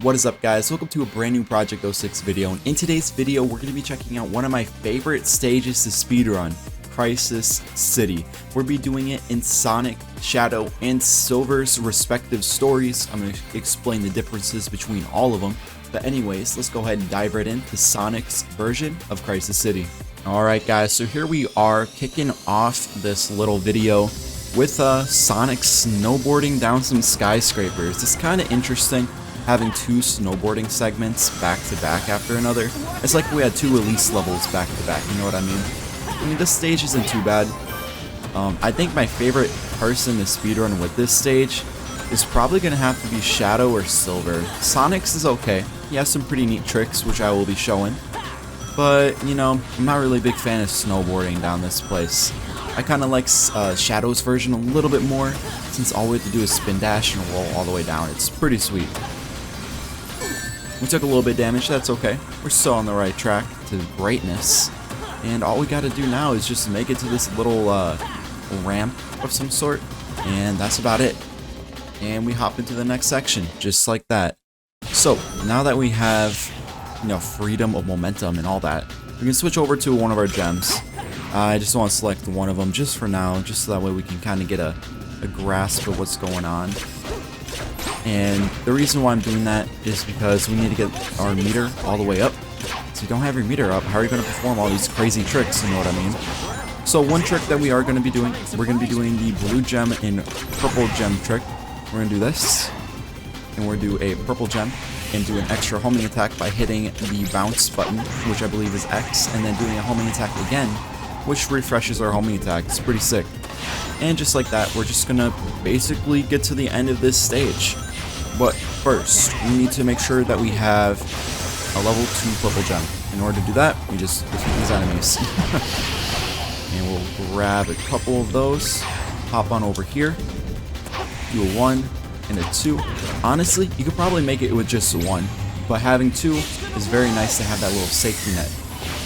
What is up, guys? Welcome to a brand new Project 06 video, and in today's video we're going to be checking out one of my favorite stages to speedrun, Crisis City. We'll be doing it in Sonic, Shadow, and Silver's respective stories. I'm going to explain the differences between all of them, but anyways, let's go ahead and dive right into Sonic's version of Crisis City. Alright guys, so here we are kicking off this little video with Sonic snowboarding down some skyscrapers. It's kind of interesting having two snowboarding segments back to back after another. It's like we had two release levels back to back, you know what I mean? I mean, this stage isn't too bad. I think my favorite person to speedrun with this stage is probably going to have to be Shadow or Silver. Sonic's is okay. He has some pretty neat tricks, which I will be showing. But, you know, I'm not really a big fan of snowboarding down this place. I kind of like Shadow's version a little bit more, since all we have to do is spin dash and roll all the way down. It's pretty sweet. We took a little bit of damage, that's okay. We're still on the right track to greatness. And all we gotta do now is just make it to this little ramp of some sort. And that's about it. And we hop into the next section, just like that. So, now that we have, you know, freedom of momentum and all that, we can switch over to one of our gems. I just want to select one of them just for now, just so that way we can kind of get a grasp of what's going on. And the reason why I'm doing that is because we need to get our meter all the way up. So if you don't have your meter up, how are you going to perform all these crazy tricks, you know what I mean? So one trick that we are going to be doing, we're going to be doing the blue gem and purple gem trick. We're going to do this, and we're going to do a purple gem and do an extra homing attack by hitting the bounce button, which I believe is X, and then doing a homing attack again, which refreshes our homing attack. It's pretty sick. And just like that, we're just gonna basically get to the end of this stage. But first, we need to make sure that we have a level 2 purple gem. In order to do that, we just defeat these enemies. And we'll grab a couple of those, hop on over here, do a 1 and a 2. Honestly, you could probably make it with just 1, but having 2 is very nice to have that little safety net.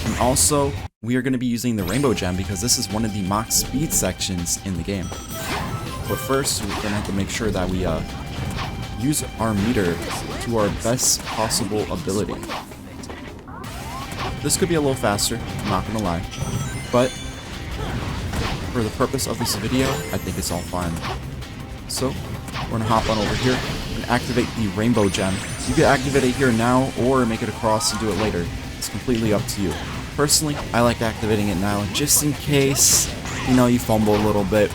And also, we are going to be using the rainbow gem because this is one of the mock speed sections in the game. But first, we're going to have to make sure that we use our meter to our best possible ability. This could be a little faster, I'm not going to lie. But for the purpose of this video, I think it's all fine. So, we're going to hop on over here and activate the rainbow gem. You can activate it here now or make it across and do it later. It's completely up to you. Personally, I like activating it now, just in case, you know, you fumble a little bit.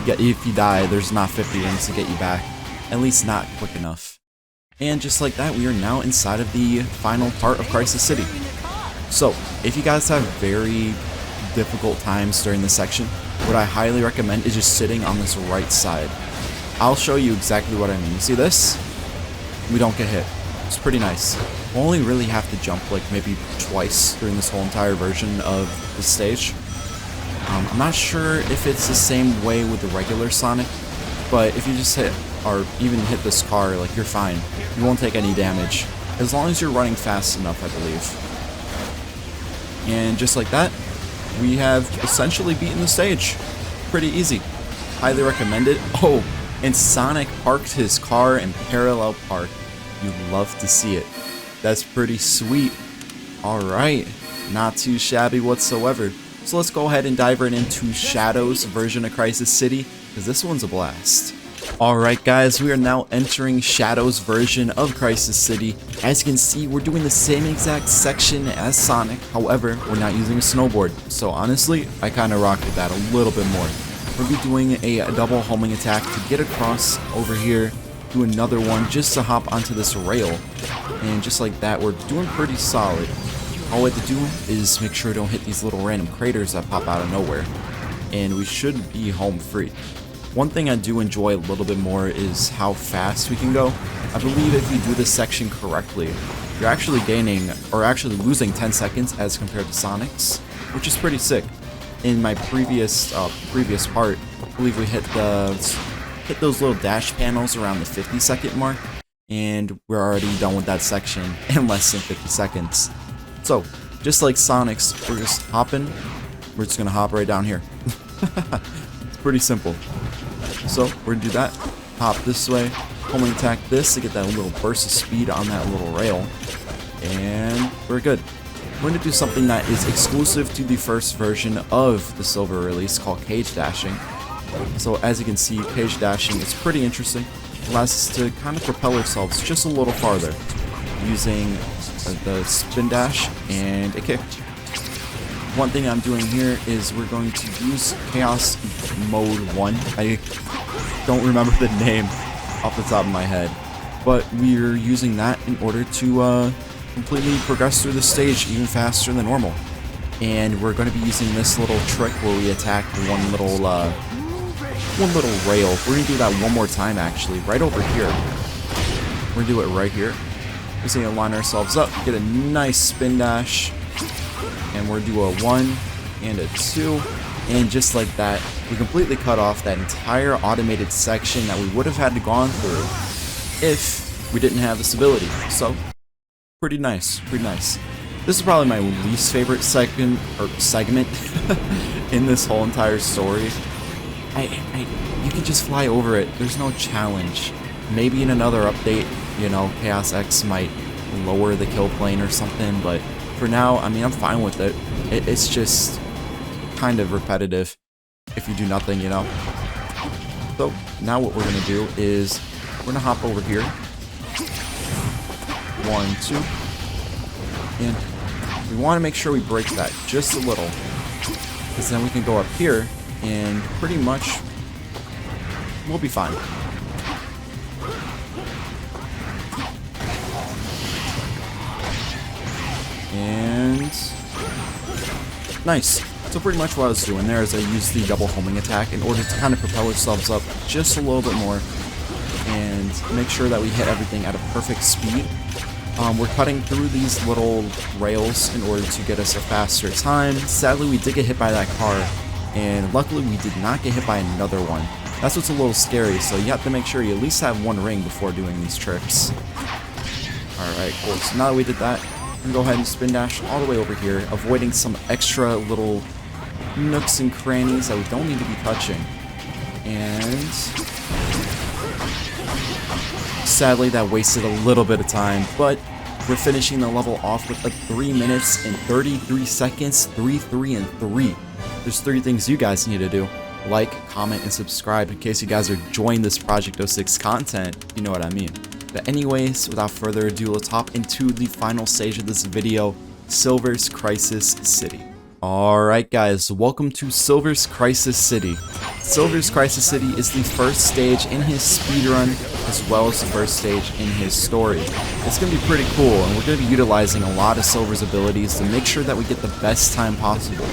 If you die, there's not 50 rings to get you back. At least not quick enough. And just like that, we are now inside of the final part of Crisis City. So, if you guys have very difficult times during this section, what I highly recommend is just sitting on this right side. I'll show you exactly what I mean. You see this? We don't get hit. It's pretty nice. We'll only really have to jump like maybe twice during this whole entire version of the stage. I'm not sure if it's the same way with the regular Sonic, but if you just hit or even hit this car, like, you're fine. You won't take any damage as long as you're running fast enough, I believe. And just like that, we have essentially beaten the stage. Pretty easy. Highly recommend it. Oh, and Sonic parked his car in parallel park. You'd love to see it. That's pretty sweet. Alright, not too shabby whatsoever. So let's go ahead and dive right into Shadow's version of Crisis City, because this one's a blast. Alright guys, we are now entering Shadow's version of Crisis City. As you can see, we're doing the same exact section as Sonic, however, we're not using a snowboard. So honestly, I kind of rocked with that a little bit more. We'll be doing a double homing attack to get across over here, do another one just to hop onto this rail, and just like that, we're doing pretty solid. All we have to do is make sure we don't hit these little random craters that pop out of nowhere, and we should be home free. One thing I do enjoy a little bit more is how fast we can go. I believe if you do this section correctly, you're actually gaining, or actually losing 10 seconds as compared to Sonic's, which is pretty sick. In my previous part, I believe we hit those little dash panels around the 50-second mark, and we're already done with that section in less than 50 seconds. So, just like Sonic's, we're just hopping. We're just gonna hop right down here. It's pretty simple. So, we're gonna do that. Hop this way, homing attack this to get that little burst of speed on that little rail. And we're good. We're going to do something that is exclusive to the first version of the silver release called cage dashing. So as you can see, cage dashing is pretty interesting. It allows us to kind of propel ourselves just a little farther using the spin dash and a kick. One thing I'm doing here is we're going to use Chaos Mode 1. I don't remember the name off the top of my head, but we're using that in order to completely progress through the stage even faster than normal. And we're going to be using this little trick where we attack one little rail. We're going to do that one more time, actually, right over here. We're going to do it right here. We're going to line ourselves up, get a nice spin dash, and we're going to do a 1 and a 2. And just like that, we completely cut off that entire automated section that we would have had to gone through if we didn't have this ability. So, pretty nice, pretty nice. This is probably my least favorite segment in this whole entire story. You can just fly over it. There's no challenge. Maybe in another update, you know, Chaos X might lower the kill plane or something, but for now, I mean, I'm fine with it. It's just kind of repetitive if you do nothing, you know. So now what we're gonna do is we're gonna hop over here. 1, 2, and we want to make sure we break that just a little, because then we can go up here and pretty much we'll be fine. And nice. So pretty much what I was doing there is I used the double homing attack in order to kind of propel ourselves up just a little bit more and make sure that we hit everything at a perfect speed. We're cutting through these little rails in order to get us a faster time. Sadly, we did get hit by that car, and luckily we did not get hit by another one. That's what's a little scary, so you have to make sure you at least have one ring before doing these tricks. Alright, cool. So now that we did that, we're gonna go ahead and spin dash all the way over here, avoiding some extra little nooks and crannies that we don't need to be touching. And sadly, that wasted a little bit of time, but we're finishing the level off with a 3 minutes and 33 seconds, 3, 3, and 3. There's 3 things you guys need to do. Like, comment, and subscribe in case you guys are enjoying this Project 06 content, you know what I mean. But anyways, without further ado, let's hop into the final stage of this video, Silver's Crisis City. Alright guys, welcome to Silver's Crisis City. Silver's Crisis City is the first stage in his speedrun, as well as the first stage in his story. It's going to be pretty cool, and we're going to be utilizing a lot of Silver's abilities to make sure that we get the best time possible.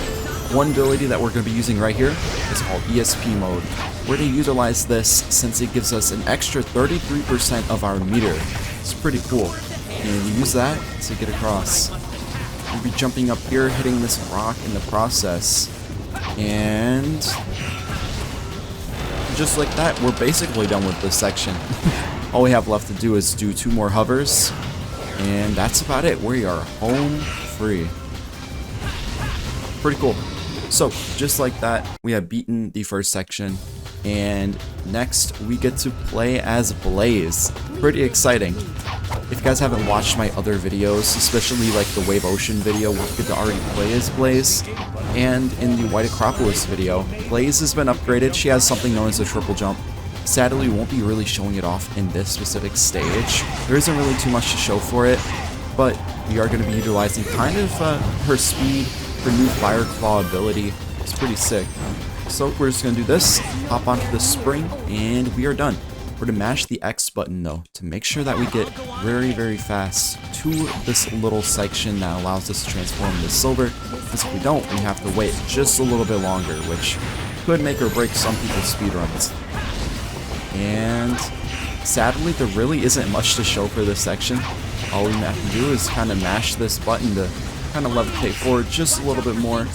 One ability that we're going to be using right here is called ESP mode. We're going to utilize this since it gives us an extra 33% of our meter. It's pretty cool. And we use that to get across. We'll be jumping up here, hitting this rock in the process. And just like that, we're basically done with this section. All we have left to do is do 2 more hovers. And that's about it. We are home free. Pretty cool. So, just like that, we have beaten the first section, and next we get to play as Blaze. Pretty exciting. If you guys haven't watched my other videos, especially like the Wave Ocean video where you get to already play as Blaze, and in the White Acropolis video, Blaze has been upgraded. She has something known as a triple jump. Sadly, we won't be really showing it off in this specific stage. There isn't really too much to show for it, but we are going to be utilizing kind of her speed. Her new Fire Claw ability. It's pretty sick. So we're just going to do this, hop onto the spring, and we are done. We're going to mash the X button though, to make sure that we get very, very fast to this little section that allows us to transform into silver. Because if we don't, we have to wait just a little bit longer, which could make or break some people's speedruns. And sadly, there really isn't much to show for this section. All we have to do is kind of mash this button to kind of levitate forward just a little bit more,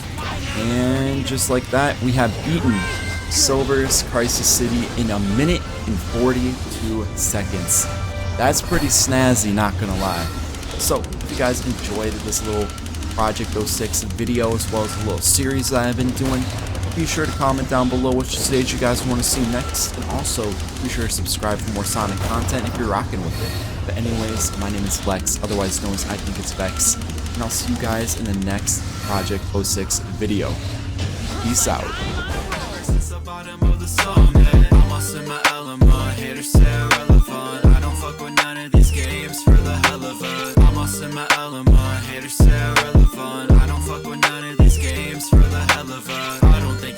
and just like that, we have beaten Silver's Crisis City in 1 minute and 42 seconds. That's pretty snazzy, not gonna lie. So, if you guys enjoyed this little Project 06 video, as well as the little series that I've been doing, Be sure to comment down below which stage you guys want to see next, and also be sure to subscribe for more Sonic content if you're rocking with it. But anyways, my name is Flex, otherwise known as I Think It's Vex, and I'll see you guys in the next Project 06 video. Peace out.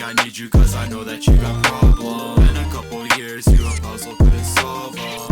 I need you cause I know that you got problems. In a couple years you a puzzle couldn't solve 'em.